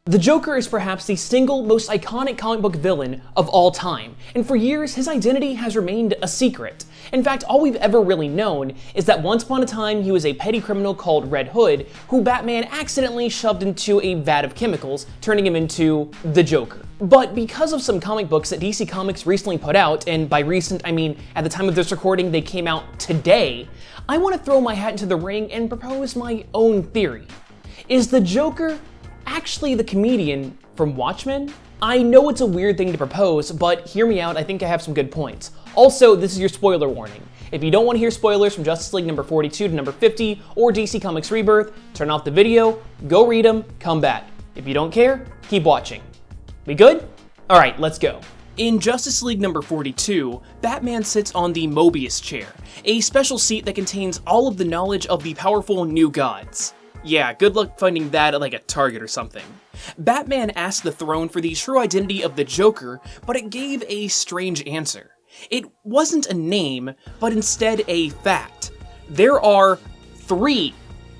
The Joker is perhaps the single most iconic comic book villain of all time, and for years his identity has remained a secret. In fact, all we've ever really known is that once upon a time he was a petty criminal called Red Hood, who Batman accidentally shoved into a vat of chemicals, turning him into the Joker. But because of some comic books that DC Comics recently put out, and by recent I mean at the time of this recording they came out today, I want to throw my hat into the ring and propose my own theory. Is the Joker actually the comedian from Watchmen? I know it's a weird thing to propose, but hear me out, I think I have some good points. Also, this is your spoiler warning. If you don't want to hear spoilers from Justice League number 42 to number 50 or DC Comics Rebirth, turn off the video, go read them, come back. If you don't care, keep watching. We good? Alright, let's go. In Justice League number 42, Batman sits on the Mobius chair, a special seat that contains all of the knowledge of the powerful new gods. Yeah, good luck finding that at like a Target or something. Batman asked the throne for the true identity of the Joker, but it gave a strange answer. It wasn't a name, but instead a fact. There are 3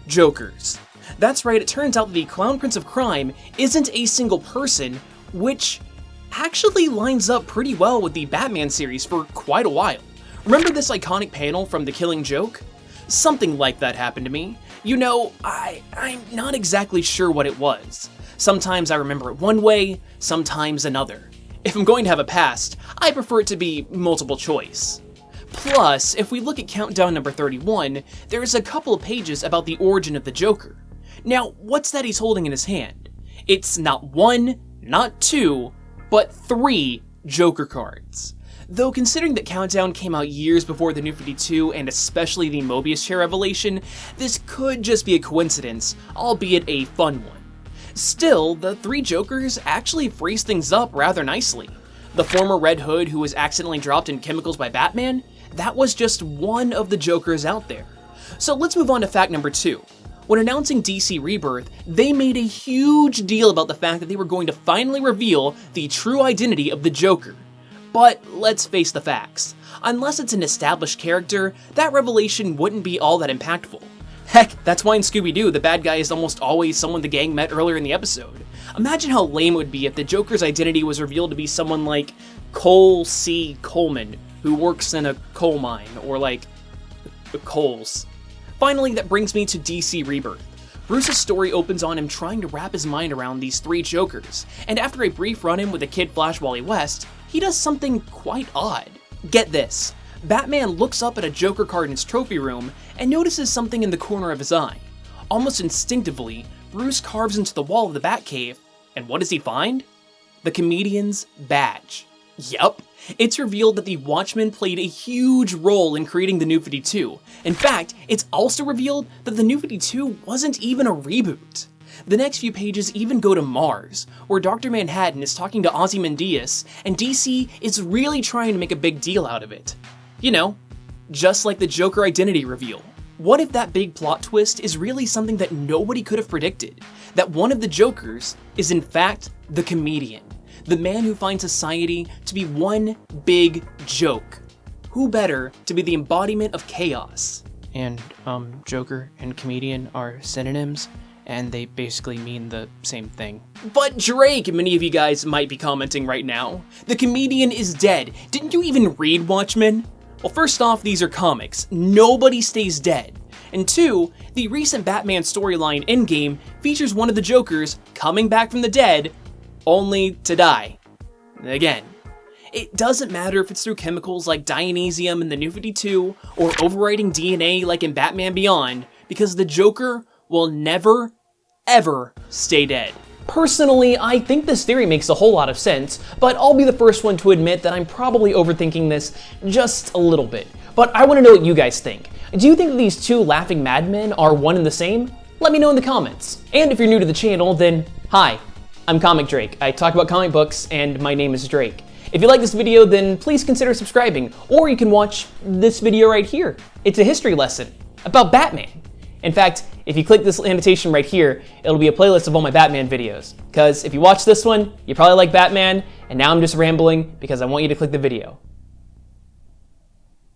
Jokers. That's right, it turns out that the Clown Prince of Crime isn't a single person, which actually lines up pretty well with the Batman series for quite a while. Remember this iconic panel from The Killing Joke? Something like that happened to me. You know, I'm not exactly sure what it was. Sometimes I remember it one way, sometimes another. If I'm going to have a past, I prefer it to be multiple choice. Plus, if we look at countdown number 31, there's a couple of pages about the origin of the Joker. Now, what's that he's holding in his hand? It's not 1, not 2, but 3 Joker cards. Though considering that Countdown came out years before the New 52 and especially the Mobius chair revelation, this could just be a coincidence, albeit a fun one. Still, the 3 Jokers actually phrase things up rather nicely. The former Red Hood who was accidentally dropped in chemicals by Batman, that was just one of the Jokers out there. So let's move on to fact number 2. When announcing DC Rebirth, they made a huge deal about the fact that they were going to finally reveal the true identity of the Joker. But let's face the facts. Unless it's an established character, that revelation wouldn't be all that impactful. Heck, that's why in Scooby-Doo, the bad guy is almost always someone the gang met earlier in the episode. Imagine how lame it would be if the Joker's identity was revealed to be someone like Cole C. Coleman, who works in a coal mine, or like, coals. Finally, that brings me to DC Rebirth. Bruce's story opens on him trying to wrap his mind around these 3 Jokers, and after a brief run-in with the Kid Flash Wally West, he does something quite odd. Get this, Batman looks up at a Joker card in his trophy room and notices something in the corner of his eye. Almost instinctively, Bruce carves into the wall of the Batcave, and what does he find? The comedian's badge. Yup, it's revealed that the Watchmen played a huge role in creating the New 52. In fact, it's also revealed that the New 52 wasn't even a reboot. The next few pages even go to Mars, where Dr. Manhattan is talking to Ozymandias, and DC is really trying to make a big deal out of it. You know, just like the Joker identity reveal. What if that big plot twist is really something that nobody could have predicted? That one of the Jokers is in fact the comedian, the man who finds society to be one big joke. Who better to be the embodiment of chaos? And, Joker and comedian are synonyms, and they basically mean the same thing. But Drake, many of you guys might be commenting right now. The comedian is dead. Didn't you even read Watchmen? Well, first off, these are comics. Nobody stays dead. And 2, the recent Batman storyline Endgame features one of the Jokers coming back from the dead, only to die. Again. It doesn't matter if it's through chemicals like Dionysium in the New 52, or overwriting DNA like in Batman Beyond, because the Joker will never, ever stay dead. Personally, I think this theory makes a whole lot of sense, but I'll be the first one to admit that I'm probably overthinking this just a little bit. But I want to know what you guys think. Do you think that these 2 laughing madmen are one and the same? Let me know in the comments. And if you're new to the channel, then hi, I'm Comic Drake. I talk about comic books, and my name is Drake. If you like this video, then please consider subscribing, or you can watch this video right here. It's a history lesson about Batman. In fact, if you click this annotation right here, it'll be a playlist of all my Batman videos. Because if you watch this one, you probably like Batman, and now I'm just rambling because I want you to click the video.